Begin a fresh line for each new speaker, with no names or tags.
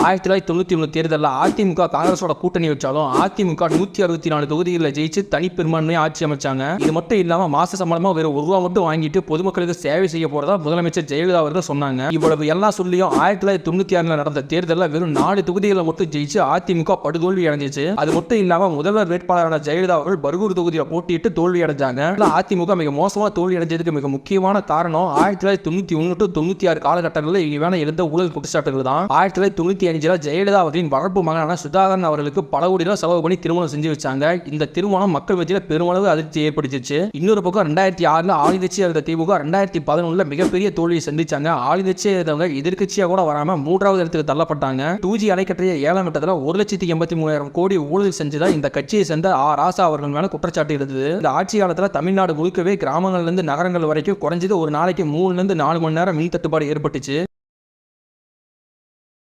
1991 தேர்தலில் அதிமுக காங்கிரஸோட கூட்டணி வச்சாலும் அதிமுக 164 தொகுதிகளில் ஜெயிச்சு தனிப்பெரும்பான்மையை ஆட்சி அமைச்சாங்க. இது மட்டும் இல்லாம மாச சம்பளமா வெறும் ₹1 மட்டும் வாங்கிட்டு பொதுமக்களுக்கு சேவை செய்ய போறதா முதலமைச்சர் ஜெயலலிதா அவர்கள் சொன்னாங்க. இவ்வளவு எல்லாம் சொல்லியும் 1996 நடந்த தேர்தலில் வெறும் 4 தொகுதிகளை மட்டும் ஜெயிச்சு அதிமுக படுதோல்வி அடைஞ்சிச்சு. அது மட்டும் இல்லாம முதல்வர் வேட்பாளரான ஜெயலலிதா அவர்கள் பர்கூர் தொகுதியை போட்டியிட்டு தோல்வி அடைஞ்சாங்க. அதிமுக மிக மோசமா தோல்வி அடைஞ்சதுக்கு மிக முக்கியமான காரணம் 1991 to 96 காலகட்டங்களில் இவன எழுந்த ஊழல் குற்றச்சாட்டுகள் தான். 1995 ஜெயலலிதா அவர்களின் வளர்ப்பு மகனான சுதாகரன் அவர்களுக்கு பல கோடி ரூபாய் செலவு பண்ணி திருமணம் செஞ்சு வச்சாங்க. இந்த திருமணம் மக்கள் மத்தியில் பெருமளவு அதிர்ச்சி ஏற்படுத்திச்சு. இன்னொரு பக்கம் 2006 ஆளுங்கட்சியா இருந்த திமுக 2011 மிகப்பெரிய தோல்வியை சந்திச்சாங்க. ஆளுங்கட்சியா இருந்தவங்க எதிர்கட்சியா கூட வராம 3வது இடத்துக்கு தள்ளப்பட்டாங்க. 2G அணைக்கற்றைய 7ஆம் கட்டத்தில் 1,83,000 கோடி ஊழல் செஞ்சதா இந்த கட்சியை சேர்ந்த ராசா அவர்கள் மேல குற்றச்சாட்டு இருந்தது. இந்த ஆட்சி காலத்தில் தமிழ்நாடு முழுக்கவே கிராமங்கள்ல இருந்து நகரங்கள் வரைக்கும் குறைஞ்சது ஒரு நாளைக்கு 3 to 4 மணி நேரம் மின் தட்டுப்பாடு ஏற்பட்டுச்சு.